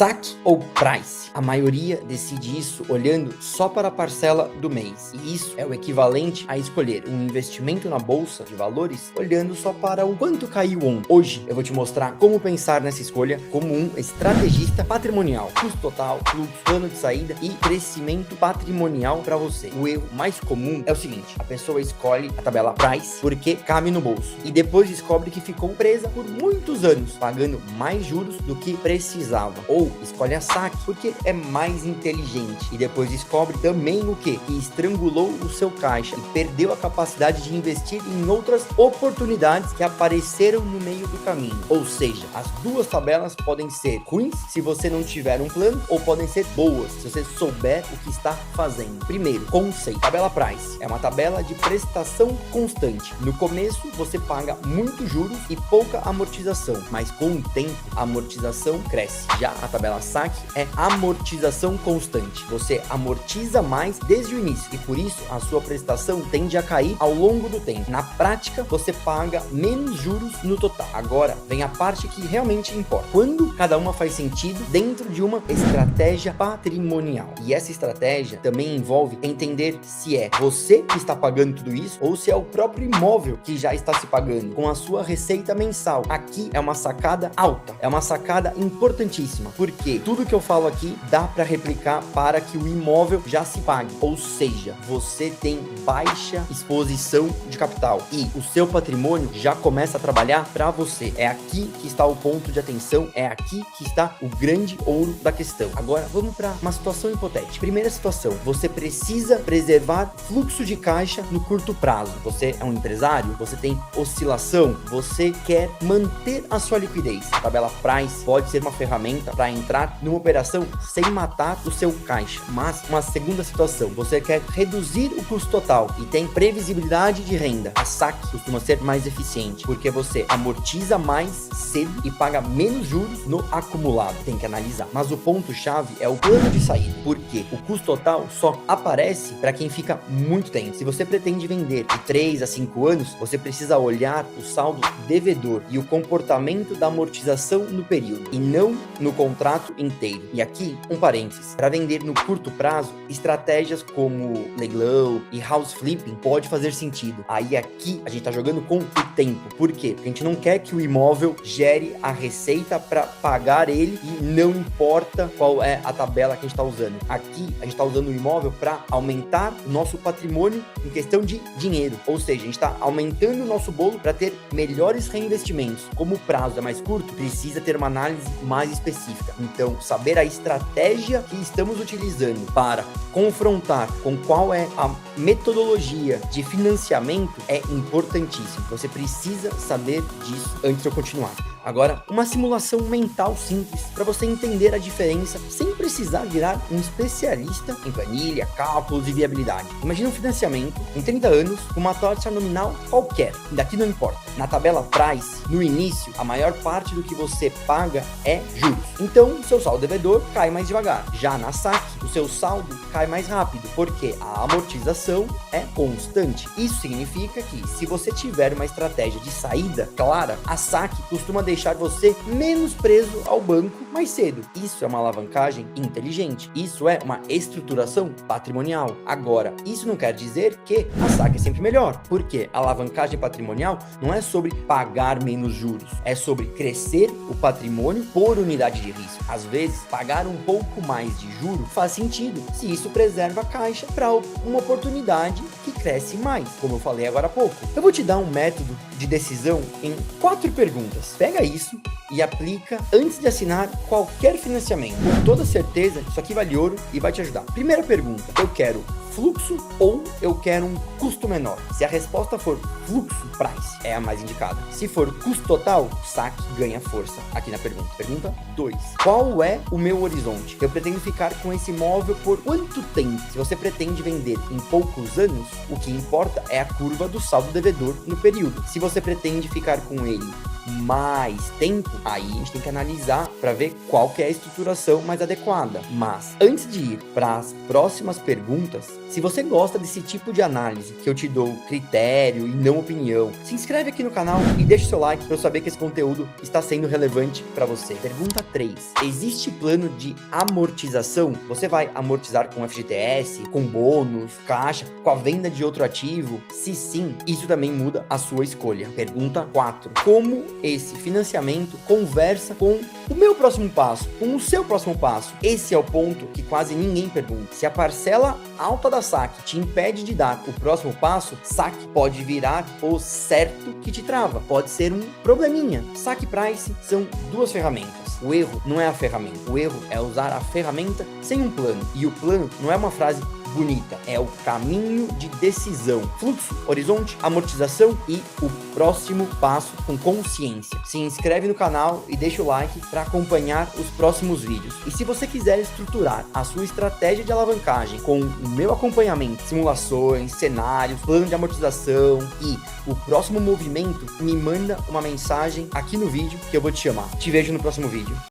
Saque ou price? A maioria decide isso olhando só para a parcela do mês. E isso é o equivalente a escolher um investimento na bolsa de valores olhando só para o quanto caiu ontem. Hoje eu vou te mostrar como pensar nessa escolha como um estrategista patrimonial. Custo total, fluxo, plano de saída e crescimento patrimonial para você. O erro mais comum é o seguinte: a pessoa escolhe a tabela price porque cabe no bolso e depois descobre que ficou presa por muitos anos, pagando mais juros do que precisava. Ou escolhe a saque porque é mais inteligente e depois descobre também o quê? Que estrangulou o seu caixa e perdeu a capacidade de investir em outras oportunidades que apareceram no meio do caminho. Ou seja, as duas tabelas podem ser ruins se você não tiver um plano ou podem ser boas se você souber o que está fazendo. Primeiro, conceito. Tabela price é uma tabela de prestação constante. No começo você paga muito juros e pouca amortização, mas com o tempo a amortização cresce. Já a tabela saque é amortização constante. Você amortiza mais desde o início e por isso a sua prestação tende a cair ao longo do tempo. Na prática, você paga menos juros no total. Agora vem a parte que realmente importa. Quando cada uma faz sentido dentro de uma estratégia patrimonial. E essa estratégia também envolve entender se é você que está pagando tudo isso ou se é o próprio imóvel que já está se pagando com a sua receita mensal. Aqui é uma sacada alta, é uma sacada importantíssima, porque tudo que eu falo aqui dá para replicar para que o imóvel já se pague. Ou seja, você tem baixa exposição de capital e o seu patrimônio já começa a trabalhar para você. É aqui que está o ponto de atenção, é aqui que está o grande ouro da questão. Agora vamos para uma situação hipotética. Primeira situação, você precisa preservar fluxo de caixa no curto prazo. Você é um empresário, você tem oscilação, você quer manter a sua liquidez. A tabela price pode ser uma ferramenta para entrar numa operação sem matar o seu caixa. Mas uma segunda situação, você quer reduzir o custo total e tem previsibilidade de renda. A saque costuma ser mais eficiente porque você amortiza mais cedo e paga menos juros no acumulado. Tem que analisar. Mas o ponto-chave é o plano de saída, porque o custo total só aparece para quem fica muito tempo. Se você pretende vender de 3 a 5 anos, você precisa olhar o saldo devedor e o comportamento da amortização no período e não no contrato inteiro. E aqui, um parênteses, para vender no curto prazo, estratégias como leilão e house flipping pode fazer sentido. Aí aqui a gente tá jogando com o tempo. Por quê? Porque a gente não quer que o imóvel gere a receita para pagar ele e não importa qual é a tabela que a gente está usando. Aqui a gente está usando o imóvel para aumentar o nosso patrimônio em questão de dinheiro. Ou seja, a gente está aumentando o nosso bolo para ter melhores reinvestimentos. Como o prazo é mais curto, precisa ter uma análise mais específica. Então, saber a estratégia que estamos utilizando para confrontar com qual é a metodologia de financiamento é importantíssimo. Você precisa saber disso antes de eu continuar. Agora, uma simulação mental simples para você entender a diferença sem precisar virar um especialista em planilha, cálculos e viabilidade. Imagina um financiamento em 30 anos com uma taxa nominal qualquer, e daqui não importa. Na tabela price, no início, a maior parte do que você paga é juros. Então, o seu saldo devedor cai mais devagar. Já na saque, o seu saldo cai mais rápido, porque a amortização é constante. Isso significa que, se você tiver uma estratégia de saída clara, a saque costuma deixar você menos preso ao banco mais cedo. Isso é uma alavancagem inteligente. Isso é uma estruturação patrimonial. Agora, isso não quer dizer que a saque é sempre melhor, porque a alavancagem patrimonial não é sobre pagar menos juros, é sobre crescer o patrimônio por unidade de risco. Às vezes, pagar um pouco mais de juro faz sentido, se isso preserva a caixa para uma oportunidade que cresce mais, como eu falei agora há pouco. Eu vou te dar um método de decisão em 4 perguntas. Pega isso e aplica antes de assinar qualquer financiamento. Com toda certeza, isso aqui vale ouro e vai te ajudar. Primeira pergunta: eu quero fluxo ou eu quero um custo menor? Se a resposta for fluxo, price é a mais indicada. Se for custo total, saque ganha força aqui na pergunta. Pergunta 2: qual é o meu horizonte? Eu pretendo ficar com esse imóvel por quanto tempo? Se você pretende vender em poucos anos, O que importa é a curva do saldo devedor no período. Se você pretende ficar com ele mais tempo, aí a gente tem que analisar para ver qual que é a estruturação mais adequada. Mas antes de ir para as próximas perguntas, se você gosta desse tipo de análise, que eu te dou critério e não opinião, se inscreve aqui no canal e deixa o seu like para eu saber que esse conteúdo está sendo relevante para você. Pergunta 3. Existe plano de amortização? Você vai amortizar com FGTS, com bônus, caixa, com a venda de outro ativo? Se sim, isso também muda a sua escolha. Pergunta 4. Como esse financiamento conversa com o meu próximo passo, com o seu próximo passo? Esse é o ponto que quase ninguém pergunta. Se a parcela alta da saque te impede de dar o próximo passo, saque pode virar o certo que te trava. Pode ser um probleminha. Saque Price são duas ferramentas. O erro não é a ferramenta. O erro é usar a ferramenta sem um plano. E o plano não é uma frase bonita, é o caminho de decisão, fluxo, horizonte, amortização e o próximo passo com consciência. Se inscreve no canal e deixa o like para acompanhar os próximos vídeos. E se você quiser estruturar a sua estratégia de alavancagem com o meu acompanhamento, simulações, cenários, plano de amortização e o próximo movimento, me manda uma mensagem aqui no vídeo que eu vou te chamar. Te vejo no próximo vídeo.